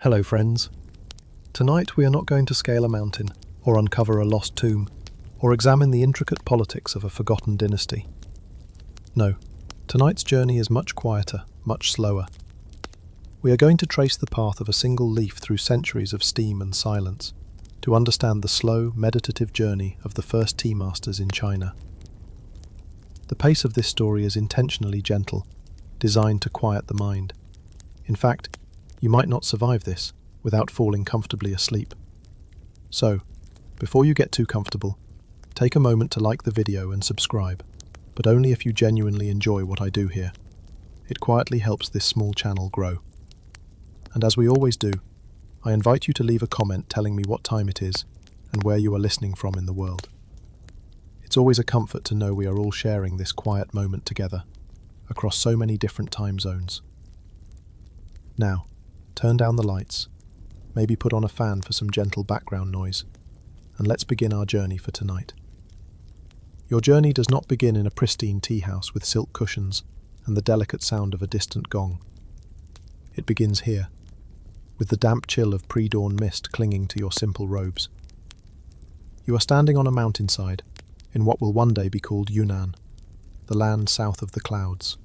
Hello friends. Tonight we are not going to scale a mountain, or uncover a lost tomb, or examine the intricate politics of a forgotten dynasty. No, tonight's journey is much quieter, much slower. We are going to trace the path of a single leaf through centuries of steam and silence, to understand the slow, meditative journey of the first tea masters in China. The pace of this story is intentionally gentle, designed to quiet the mind. In fact, you might not survive this without falling comfortably asleep. So, before you get too comfortable, take a moment to like the video and subscribe, but only if you genuinely enjoy what I do here. It quietly helps this small channel grow. And as we always do, I invite you to leave a comment telling me what time it is and where you are listening from in the world. It's always a comfort to know we are all sharing this quiet moment together, across so many different time zones. Now, turn down the lights, maybe put on a fan for some gentle background noise, and let's begin our journey for tonight. Your journey does not begin in a pristine tea house with silk cushions and the delicate sound of a distant gong. It begins here, with the damp chill of pre-dawn mist clinging to your simple robes. You are standing on a mountainside, in what will one day be called Yunnan, the land south of the clouds.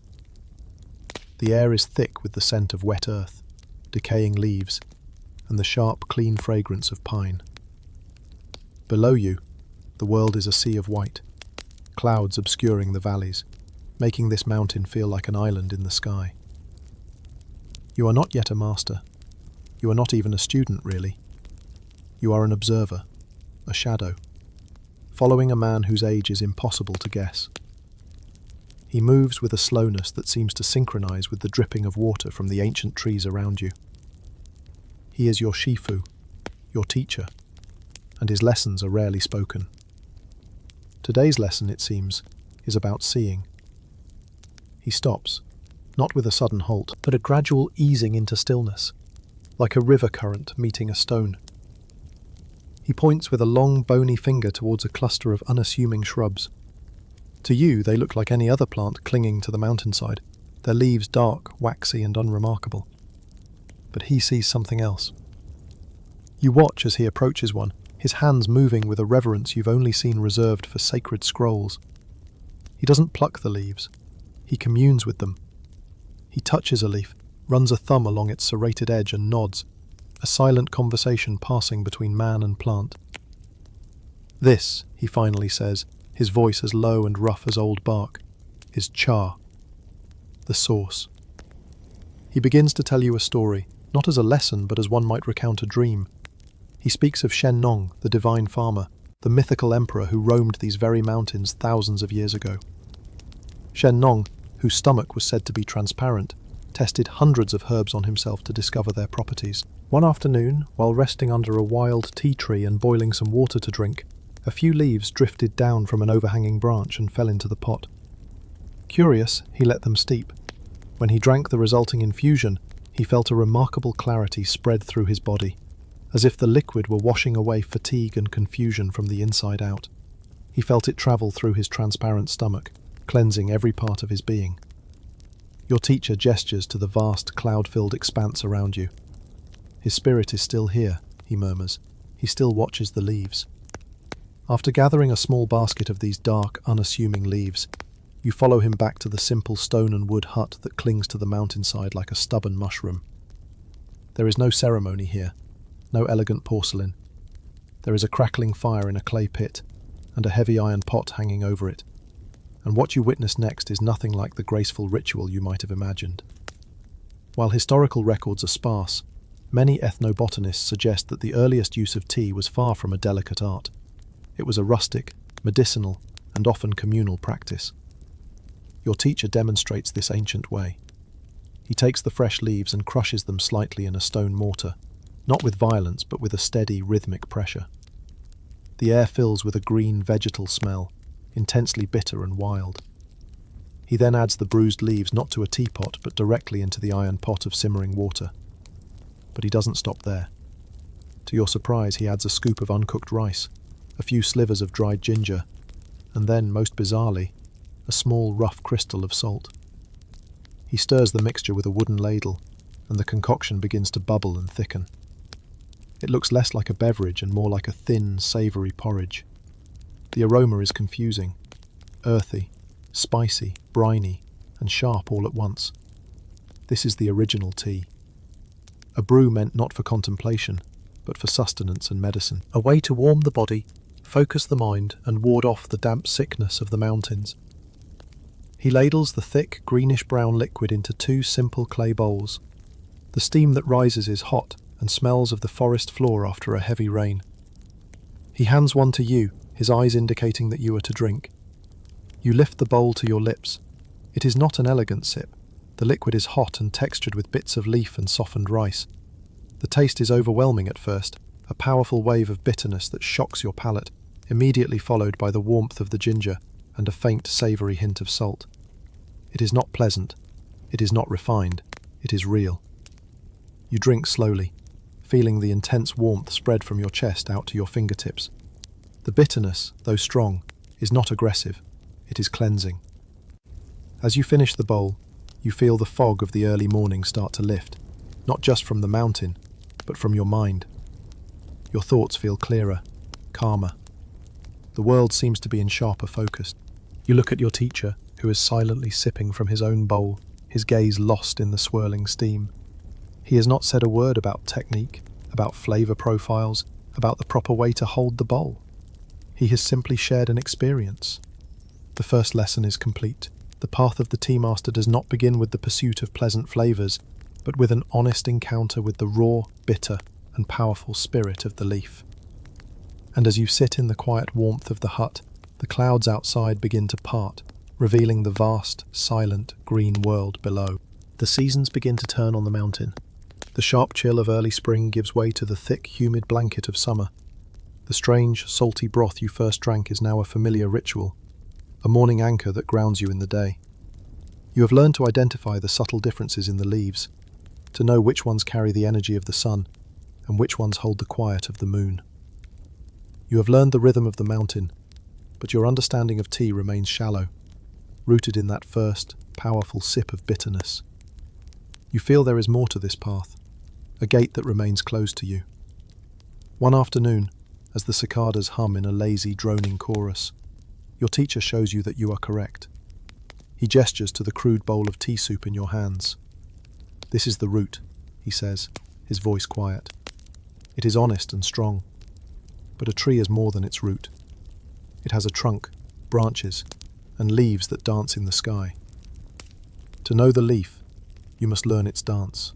The air is thick with the scent of wet earth, decaying leaves, and the sharp, clean fragrance of pine. Below you, the world is a sea of white, clouds obscuring the valleys, making this mountain feel like an island in the sky. You are not yet a master. You are not even a student, really. You are an observer, a shadow, following a man whose age is impossible to guess. He moves with a slowness that seems to synchronize with the dripping of water from the ancient trees around you. He is your Shifu, your teacher, and his lessons are rarely spoken. Today's lesson, it seems, is about seeing. He stops, not with a sudden halt, but a gradual easing into stillness, like a river current meeting a stone. He points with a long, bony finger towards a cluster of unassuming shrubs. To you, they look like any other plant clinging to the mountainside, their leaves dark, waxy, and unremarkable. But he sees something else. You watch as he approaches one, his hands moving with a reverence you've only seen reserved for sacred scrolls. He doesn't pluck the leaves. He communes with them. He touches a leaf, runs a thumb along its serrated edge and nods, a silent conversation passing between man and plant. This, he finally says, his voice as low and rough as old bark, is Cha, the source. He begins to tell you a story, not as a lesson but as one might recount a dream. He speaks of Shen Nong, the divine farmer, the mythical emperor who roamed these very mountains thousands of years ago. Shen Nong, whose stomach was said to be transparent, tested hundreds of herbs on himself to discover their properties. One afternoon, while resting under a wild tea tree and boiling some water to drink, a few leaves drifted down from an overhanging branch and fell into the pot. Curious, he let them steep. When he drank the resulting infusion, he felt a remarkable clarity spread through his body, as if the liquid were washing away fatigue and confusion from the inside out. He felt it travel through his transparent stomach, cleansing every part of his being. Your teacher gestures to the vast, cloud-filled expanse around you. His spirit is still here, he murmurs. He still watches the leaves. After gathering a small basket of these dark, unassuming leaves, you follow him back to the simple stone and wood hut that clings to the mountainside like a stubborn mushroom. There is no ceremony here, no elegant porcelain. There is a crackling fire in a clay pit, and a heavy iron pot hanging over it. And what you witness next is nothing like the graceful ritual you might have imagined. While historical records are sparse, many ethnobotanists suggest that the earliest use of tea was far from a delicate art. It was a rustic, medicinal, and often communal practice. Your teacher demonstrates this ancient way. He takes the fresh leaves and crushes them slightly in a stone mortar, not with violence but with a steady, rhythmic pressure. The air fills with a green, vegetal smell, intensely bitter and wild. He then adds the bruised leaves not to a teapot but directly into the iron pot of simmering water. But he doesn't stop there. To your surprise, he adds a scoop of uncooked rice, a few slivers of dried ginger, and then, most bizarrely, a small rough crystal of salt. He stirs the mixture with a wooden ladle, and the concoction begins to bubble and thicken. It looks less like a beverage and more like a thin, savoury porridge. The aroma is confusing, earthy, spicy, briny, and sharp all at once. This is the original tea. A brew meant not for contemplation, but for sustenance and medicine. A way to warm the body, focus the mind, and ward off the damp sickness of the mountains. He ladles the thick, greenish-brown liquid into 2 simple clay bowls. The steam that rises is hot and smells of the forest floor after a heavy rain. He hands one to you, his eyes indicating that you are to drink. You lift the bowl to your lips. It is not an elegant sip. The liquid is hot and textured with bits of leaf and softened rice. The taste is overwhelming at first, a powerful wave of bitterness that shocks your palate, immediately followed by the warmth of the ginger and a faint, savoury hint of salt. It is not pleasant. It is not refined. It is real. You drink slowly, feeling the intense warmth spread from your chest out to your fingertips. The bitterness, though strong, is not aggressive. It is cleansing. As you finish the bowl, you feel the fog of the early morning start to lift, not just from the mountain, but from your mind. Your thoughts feel clearer, calmer. The world seems to be in sharper focus. You look at your teacher, who is silently sipping from his own bowl, his gaze lost in the swirling steam. He has not said a word about technique, about flavour profiles, about the proper way to hold the bowl. He has simply shared an experience. The first lesson is complete. The path of the tea master does not begin with the pursuit of pleasant flavours, but with an honest encounter with the raw, bitter, and powerful spirit of the leaf. And as you sit in the quiet warmth of the hut, the clouds outside begin to part, revealing the vast, silent, green world below. The seasons begin to turn on the mountain. The sharp chill of early spring gives way to the thick, humid blanket of summer. The strange, salty broth you first drank is now a familiar ritual, a morning anchor that grounds you in the day. You have learned to identify the subtle differences in the leaves, to know which ones carry the energy of the sun, and which ones hold the quiet of the moon. You have learned the rhythm of the mountain, but your understanding of tea remains shallow, rooted in that first, powerful sip of bitterness. You feel there is more to this path, a gate that remains closed to you. One afternoon, as the cicadas hum in a lazy, droning chorus, your teacher shows you that you are correct. He gestures to the crude bowl of tea soup in your hands. "This is the root," he says, his voice quiet. It is honest and strong, but a tree is more than its root. It has a trunk, branches, and leaves that dance in the sky. To know the leaf, you must learn its dance.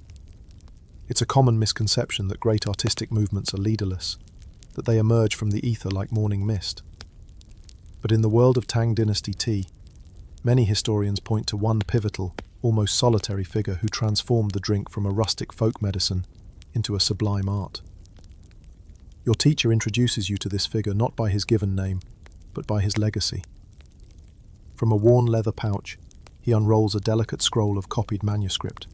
It's a common misconception that great artistic movements are leaderless, that they emerge from the ether like morning mist. But in the world of Tang Dynasty tea, many historians point to one pivotal, almost solitary figure who transformed the drink from a rustic folk medicine into a sublime art. Your teacher introduces you to this figure not by his given name, but by his legacy. From a worn leather pouch, he unrolls a delicate scroll of copied manuscript.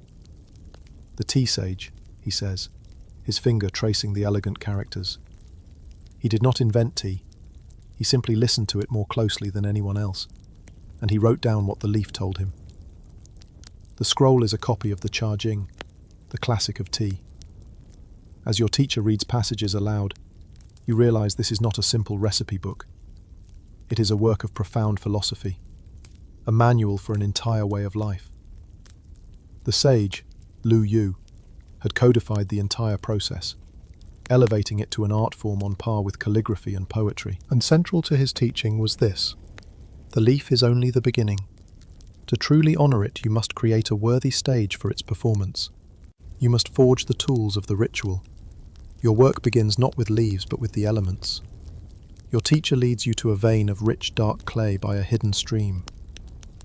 "The tea sage," he says, his finger tracing the elegant characters. He did not invent tea. He simply listened to it more closely than anyone else, and he wrote down what the leaf told him. The scroll is a copy of the Cha Jing, the classic of tea. As your teacher reads passages aloud, you realize this is not a simple recipe book. It is a work of profound philosophy, a manual for an entire way of life. The sage, Lu Yu, had codified the entire process, elevating it to an art form on par with calligraphy and poetry. And central to his teaching was this: the leaf is only the beginning. To truly honour it, you must create a worthy stage for its performance. You must forge the tools of the ritual. Your work begins not with leaves, but with the elements. Your teacher leads you to a vein of rich, dark clay by a hidden stream.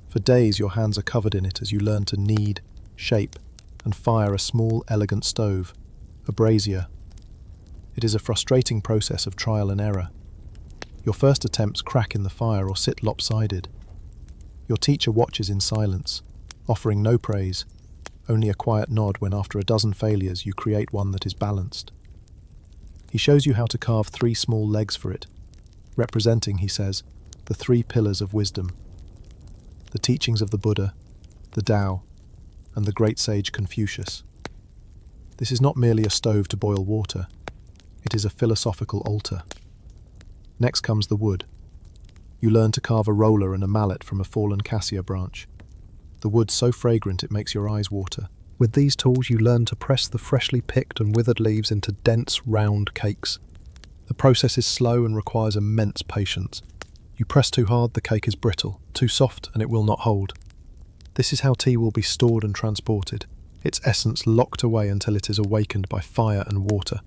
For days your hands are covered in it as you learn to knead, shape, and fire a small, elegant stove, a brazier. It is a frustrating process of trial and error. Your first attempts crack in the fire or sit lopsided. Your teacher watches in silence, offering no praise, only a quiet nod when after a dozen failures you create one that is balanced. He shows you how to carve 3 small legs for it, representing, he says, the 3 pillars of wisdom: the teachings of the Buddha, the Tao, and the great sage Confucius. This is not merely a stove to boil water. It is a philosophical altar. Next comes the wood. You learn to carve a roller and a mallet from a fallen cassia branch. The wood so fragrant it makes your eyes water. With these tools you learn to press the freshly picked and withered leaves into dense, round cakes. The process is slow and requires immense patience. You press too hard, the cake is brittle, too soft, and it will not hold. This is how tea will be stored and transported, its essence locked away until it is awakened by fire and water.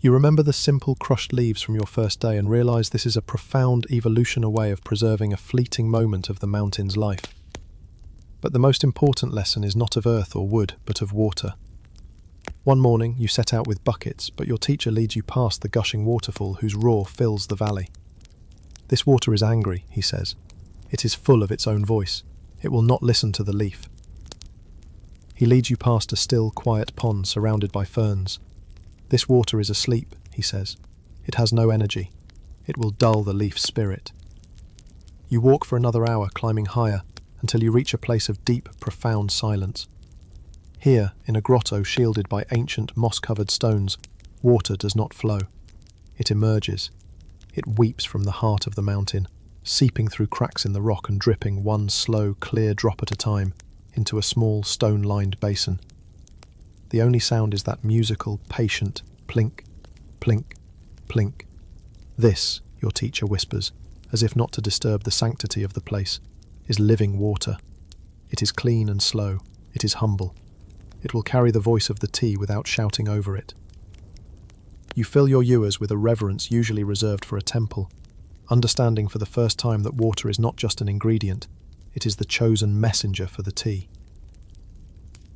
You remember the simple crushed leaves from your first day and realise this is a profound evolutionary way of preserving a fleeting moment of the mountain's life. But the most important lesson is not of earth or wood, but of water. One morning you set out with buckets, but your teacher leads you past the gushing waterfall whose roar fills the valley. This water is angry, he says. It is full of its own voice. It will not listen to the leaf. He leads you past a still, quiet pond surrounded by ferns. This water is asleep, he says. It has no energy. It will dull the leaf's spirit. You walk for another hour, climbing higher, until you reach a place of deep, profound silence. Here, in a grotto shielded by ancient, moss-covered stones, water does not flow. It emerges. It weeps from the heart of the mountain, seeping through cracks in the rock and dripping one slow, clear drop at a time into a small, stone-lined basin. The only sound is that musical, patient plink, plink, plink. This, your teacher whispers, as if not to disturb the sanctity of the place, is living water. It is clean and slow. It is humble. It will carry the voice of the tea without shouting over it. You fill your ewers with a reverence usually reserved for a temple, understanding for the first time that water is not just an ingredient, it is the chosen messenger for the tea.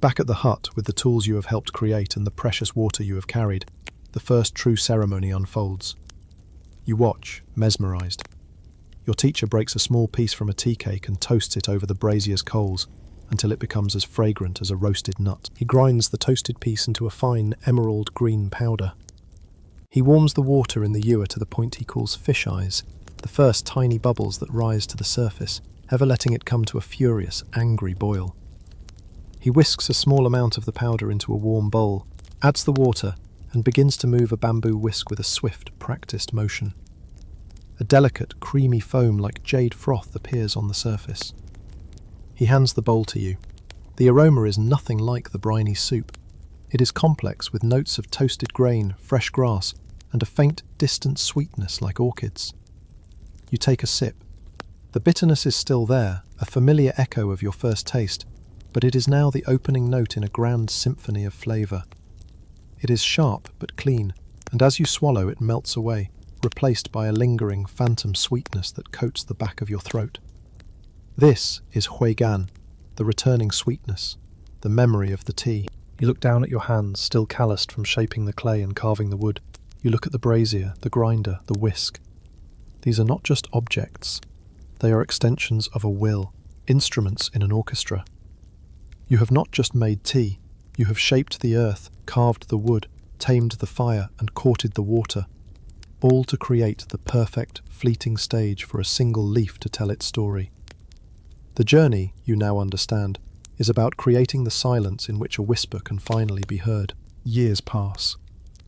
Back at the hut, with the tools you have helped create and the precious water you have carried, the first true ceremony unfolds. You watch, mesmerized. Your teacher breaks a small piece from a tea cake and toasts it over the brazier's coals until it becomes as fragrant as a roasted nut. He grinds the toasted piece into a fine emerald green powder. He warms the water in the ewer to the point he calls fish eyes, the first tiny bubbles that rise to the surface, ever letting it come to a furious, angry boil. He whisks a small amount of the powder into a warm bowl, adds the water, and begins to move a bamboo whisk with a swift, practiced motion. A delicate, creamy foam like jade froth appears on the surface. He hands the bowl to you. The aroma is nothing like the briny soup. It is complex with notes of toasted grain, fresh grass, and a faint, distant sweetness like orchids. You take a sip. The bitterness is still there, a familiar echo of your first taste, but it is now the opening note in a grand symphony of flavour. It is sharp but clean, and as you swallow it melts away, replaced by a lingering phantom sweetness that coats the back of your throat. This is huigan, the returning sweetness, the memory of the tea. You look down at your hands, still calloused from shaping the clay and carving the wood. You look at the brazier, the grinder, the whisk. These are not just objects. They are extensions of a will, instruments in an orchestra. You have not just made tea. You have shaped the earth, carved the wood, tamed the fire, and courted the water, all to create the perfect, fleeting stage for a single leaf to tell its story. The journey, you now understand, is about creating the silence in which a whisper can finally be heard. Years pass.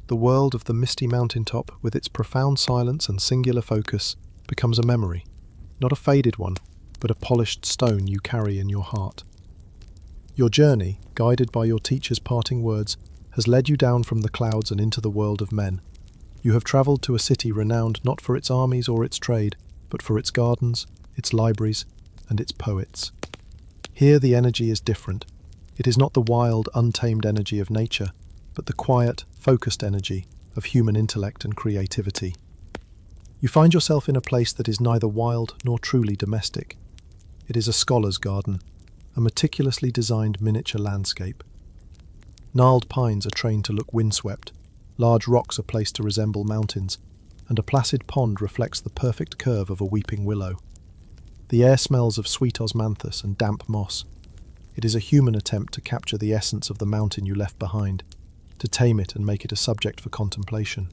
The world of the misty mountaintop, with its profound silence and singular focus, becomes a memory, not a faded one, but a polished stone you carry in your heart. Your journey, guided by your teacher's parting words, has led you down from the clouds and into the world of men. You have travelled to a city renowned not for its armies or its trade, but for its gardens, its libraries, and its poets. Here the energy is different. It is not the wild, untamed energy of nature, but the quiet, focused energy of human intellect and creativity. You find yourself in a place that is neither wild nor truly domestic. It is a scholar's garden, a meticulously designed miniature landscape. Gnarled pines are trained to look windswept, large rocks are placed to resemble mountains, and a placid pond reflects the perfect curve of a weeping willow. The air smells of sweet osmanthus and damp moss. It is a human attempt to capture the essence of the mountain you left behind, to tame it and make it a subject for contemplation.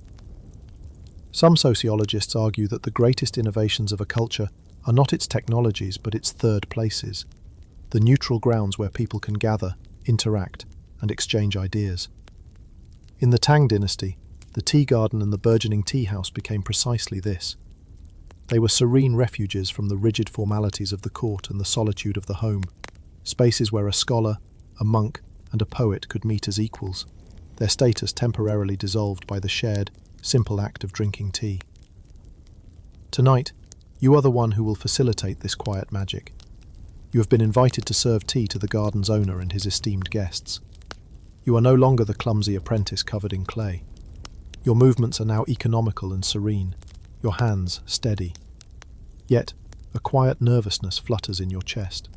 Some sociologists argue that the greatest innovations of a culture are not its technologies but its third places, the neutral grounds where people can gather, interact, and exchange ideas. In the Tang Dynasty, the tea garden and the burgeoning tea house became precisely this. They were serene refuges from the rigid formalities of the court and the solitude of the home, spaces where a scholar, a monk, and a poet could meet as equals, their status temporarily dissolved by the shared, simple act of drinking tea. Tonight, you are the one who will facilitate this quiet magic. You have been invited to serve tea to the garden's owner and his esteemed guests. You are no longer the clumsy apprentice covered in clay. Your movements are now economical and serene, your hands steady. Yet, a quiet nervousness flutters in your chest.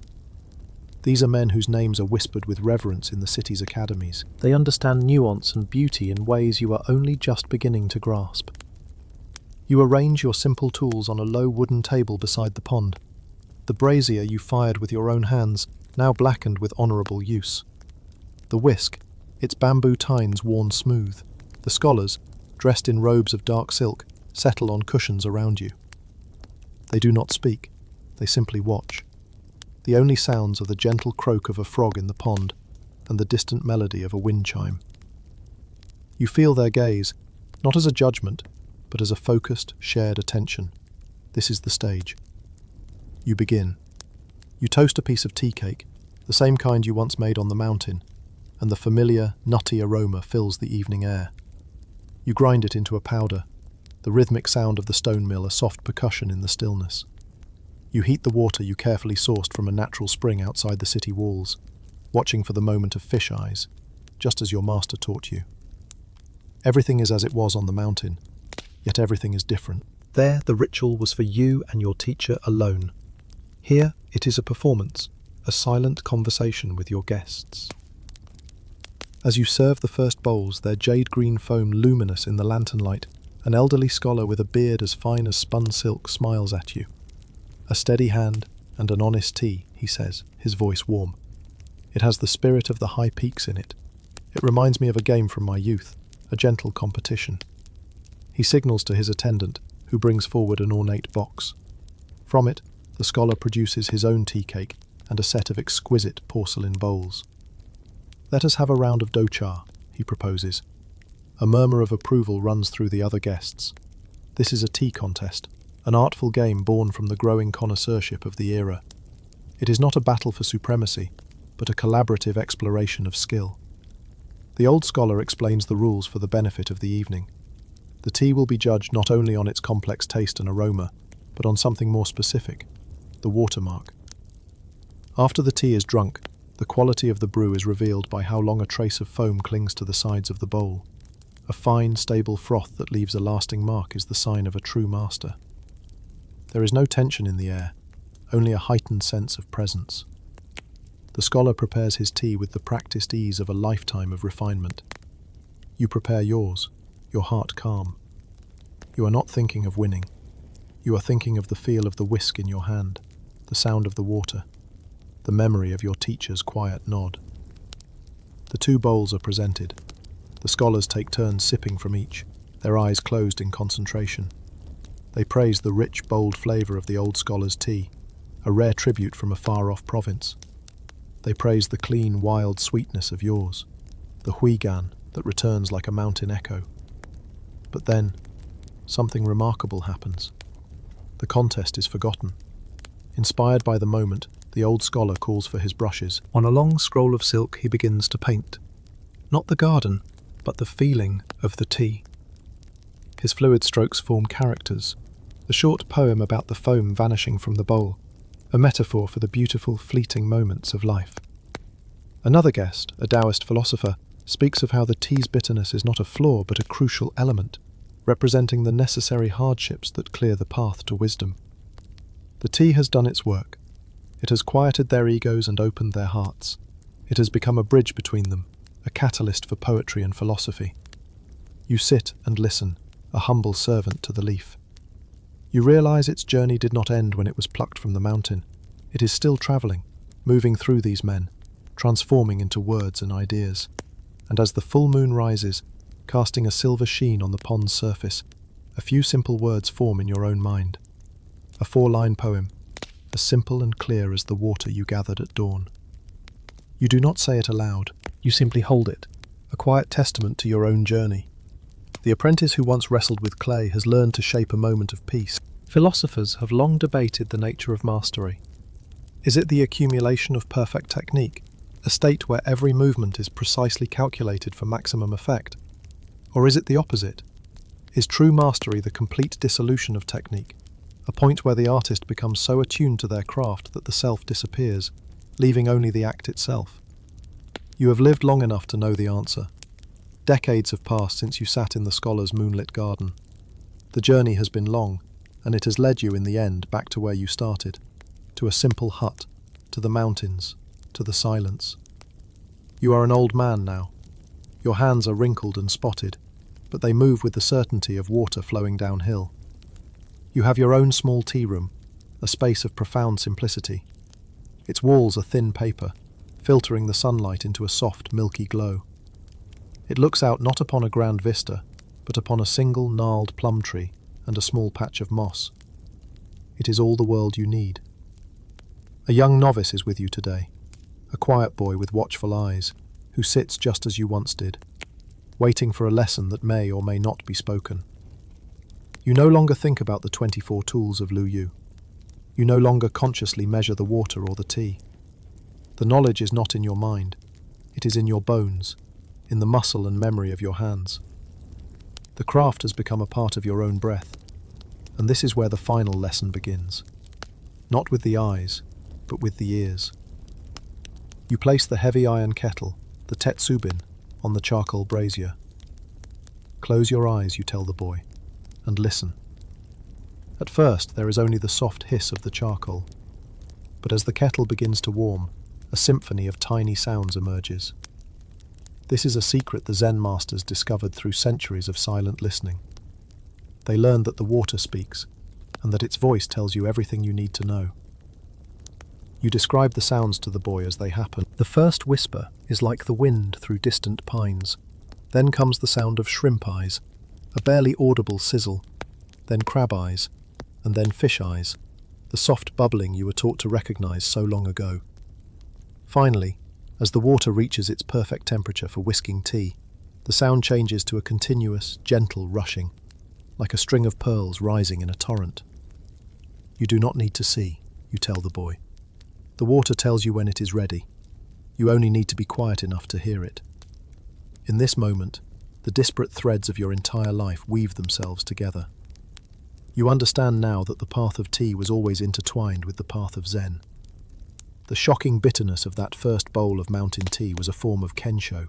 These are men whose names are whispered with reverence in the city's academies. They understand nuance and beauty in ways you are only just beginning to grasp. You arrange your simple tools on a low wooden table beside the pond. The brazier you fired with your own hands, now blackened with honourable use. The whisk, its bamboo tines worn smooth. The scholars, dressed in robes of dark silk, settle on cushions around you. They do not speak, they simply watch. The only sounds are the gentle croak of a frog in the pond and the distant melody of a wind chime. You feel their gaze, not as a judgment, but as a focused, shared attention. This is the stage. You begin. You toast a piece of tea cake, the same kind you once made on the mountain, and the familiar, nutty aroma fills the evening air. You grind it into a powder, the rhythmic sound of the stone mill a soft percussion in the stillness. You heat the water you carefully sourced from a natural spring outside the city walls, watching for the moment of fish eyes, just as your master taught you. Everything is as it was on the mountain, yet everything is different. There, the ritual was for you and your teacher alone. Here, it is a performance, a silent conversation with your guests. As you serve the first bowls, their jade-green foam luminous in the lantern light, an elderly scholar with a beard as fine as spun silk smiles at you. A steady hand and an honest tea, he says, his voice warm. It has the spirit of the high peaks in it. It reminds me of a game from my youth, a gentle competition. He signals to his attendant, who brings forward an ornate box. From it, the scholar produces his own tea cake and a set of exquisite porcelain bowls. Let us have a round of docha, he proposes. A murmur of approval runs through the other guests. This is a tea contest, an artful game born from the growing connoisseurship of the era. It is not a battle for supremacy, but a collaborative exploration of skill. The old scholar explains the rules for the benefit of the evening. The tea will be judged not only on its complex taste and aroma, but on something more specific, the watermark. After the tea is drunk, the quality of the brew is revealed by how long a trace of foam clings to the sides of the bowl. A fine, stable froth that leaves a lasting mark is the sign of a true master. There is no tension in the air, only a heightened sense of presence. The scholar prepares his tea with the practiced ease of a lifetime of refinement. You prepare yours, your heart calm. You are not thinking of winning. You are thinking of the feel of the whisk in your hand, the sound of the water, the memory of your teacher's quiet nod. The two bowls are presented. The scholars take turns sipping from each, their eyes closed in concentration. They praise the rich, bold flavour of the old scholar's tea, a rare tribute from a far-off province. They praise the clean, wild sweetness of yours, the huigan that returns like a mountain echo. But then, something remarkable happens. The contest is forgotten. Inspired by the moment, the old scholar calls for his brushes. On a long scroll of silk he begins to paint. Not the garden, but the feeling of the tea. His fluid strokes form characters, the short poem about the foam vanishing from the bowl, a metaphor for the beautiful, fleeting moments of life. Another guest, a Taoist philosopher, speaks of how the tea's bitterness is not a flaw but a crucial element, representing the necessary hardships that clear the path to wisdom. The tea has done its work. It has quieted their egos and opened their hearts. It has become a bridge between them, a catalyst for poetry and philosophy. You sit and listen, a humble servant to the leaf. You realize its journey did not end when it was plucked from the mountain. It is still traveling, moving through these men, transforming into words and ideas. And as the full moon rises, casting a silver sheen on the pond's surface, a few simple words form in your own mind. A 4-line poem, as simple and clear as the water you gathered at dawn. You do not say it aloud. You simply hold it, a quiet testament to your own journey. The apprentice who once wrestled with clay has learned to shape a moment of peace. Philosophers have long debated the nature of mastery. Is it the accumulation of perfect technique, a state where every movement is precisely calculated for maximum effect? Or is it the opposite? Is true mastery the complete dissolution of technique, a point where the artist becomes so attuned to their craft that the self disappears, leaving only the act itself? You have lived long enough to know the answer. Decades have passed since you sat in the scholar's moonlit garden. The journey has been long, and it has led you in the end back to where you started, to a simple hut, to the mountains, to the silence. You are an old man now. Your hands are wrinkled and spotted, but they move with the certainty of water flowing downhill. You have your own small tea room, a space of profound simplicity. Its walls are thin paper, filtering the sunlight into a soft, milky glow. It looks out not upon a grand vista, but upon a single gnarled plum tree and a small patch of moss. It is all the world you need. A young novice is with you today, a quiet boy with watchful eyes, who sits just as you once did, waiting for a lesson that may or may not be spoken. You no longer think about the 24 tools of Lu Yu. You no longer consciously measure the water or the tea. The knowledge is not in your mind. It is in your bones, in the muscle and memory of your hands. The craft has become a part of your own breath, and this is where the final lesson begins. Not with the eyes, but with the ears. You place the heavy iron kettle, the tetsubin, on the charcoal brazier. Close your eyes, you tell the boy, and listen. At first there is only the soft hiss of the charcoal, but as the kettle begins to warm, a symphony of tiny sounds emerges. This is a secret the Zen masters discovered through centuries of silent listening. They learned that the water speaks, and that its voice tells you everything you need to know. You describe the sounds to the boy as they happen. The first whisper is like the wind through distant pines. Then comes the sound of shrimp eyes, a barely audible sizzle, then crab eyes, and then fish eyes, the soft bubbling you were taught to recognize so long ago. Finally, as the water reaches its perfect temperature for whisking tea, the sound changes to a continuous, gentle rushing, like a string of pearls rising in a torrent. You do not need to see, you tell the boy. The water tells you when it is ready. You only need to be quiet enough to hear it. In this moment, the disparate threads of your entire life weave themselves together. You understand now that the path of tea was always intertwined with the path of Zen. The shocking bitterness of that first bowl of mountain tea was a form of kensho,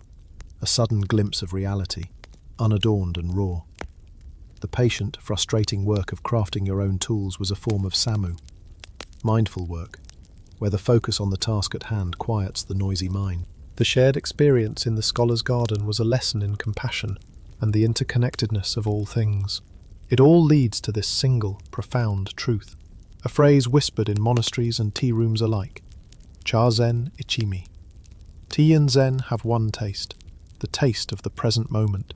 a sudden glimpse of reality, unadorned and raw. The patient, frustrating work of crafting your own tools was a form of samu, mindful work, where the focus on the task at hand quiets the noisy mind. The shared experience in the scholar's garden was a lesson in compassion and the interconnectedness of all things. It all leads to this single, profound truth, a phrase whispered in monasteries and tea rooms alike. Cha-zen ichimi. Tea and Zen have one taste, the taste of the present moment.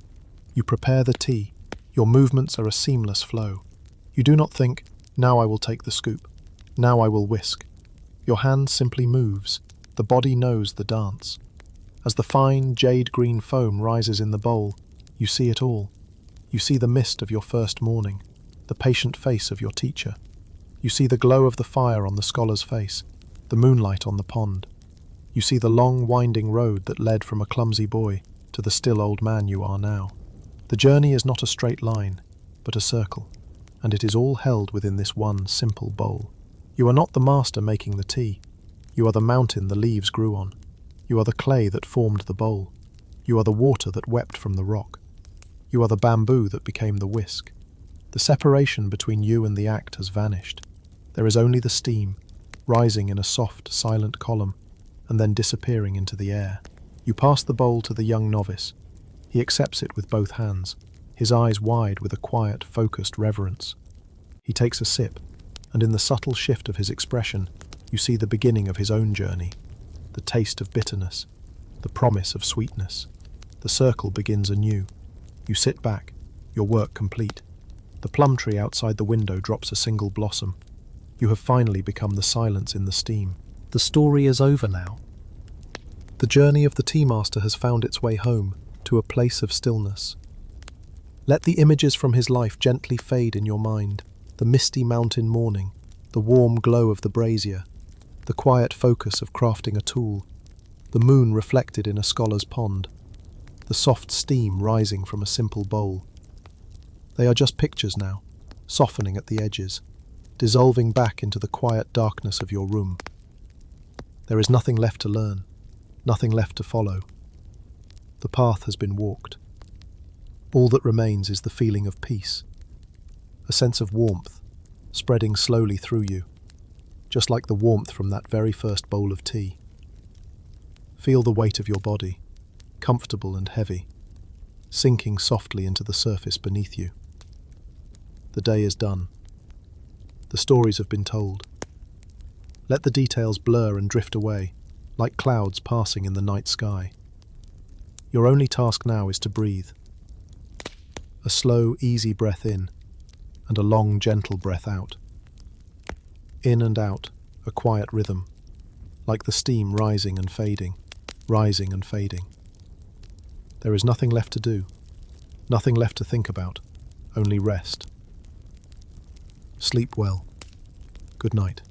You prepare the tea. Your movements are a seamless flow. You do not think, now I will take the scoop, now I will whisk. Your hand simply moves. The body knows the dance. As the fine, jade-green foam rises in the bowl, you see it all. You see the mist of your first morning, the patient face of your teacher. You see the glow of the fire on the scholar's face, the moonlight on the pond. You see the long, winding road that led from a clumsy boy to the still old man you are now. The journey is not a straight line, but a circle, and it is all held within this one simple bowl. You are not the master making the tea. You are the mountain the leaves grew on. You are the clay that formed the bowl. You are the water that wept from the rock. You are the bamboo that became the whisk. The separation between you and the act has vanished. There is only the steam, rising in a soft, silent column, and then disappearing into the air. You pass the bowl to the young novice. He accepts it with both hands, his eyes wide with a quiet, focused reverence. He takes a sip, and in the subtle shift of his expression, you see the beginning of his own journey, the taste of bitterness, the promise of sweetness. The circle begins anew. You sit back, your work complete. The plum tree outside the window drops a single blossom. You have finally become the silence in the steam. The story is over now. The journey of the tea master has found its way home, to a place of stillness. Let the images from his life gently fade in your mind, the misty mountain morning, the warm glow of the brazier, the quiet focus of crafting a tool, the moon reflected in a scholar's pond, the soft steam rising from a simple bowl. They are just pictures now, softening at the edges, dissolving back into the quiet darkness of your room. There is nothing left to learn, nothing left to follow. The path has been walked. All that remains is the feeling of peace, a sense of warmth spreading slowly through you, just like the warmth from that very first bowl of tea. Feel the weight of your body, comfortable and heavy, sinking softly into the surface beneath you. The day is done. The stories have been told. Let the details blur and drift away, like clouds passing in the night sky. Your only task now is to breathe. A slow, easy breath in, and a long, gentle breath out. In and out, a quiet rhythm, like the steam rising and fading, rising and fading. There is nothing left to do, nothing left to think about, only rest. Sleep well. Good night.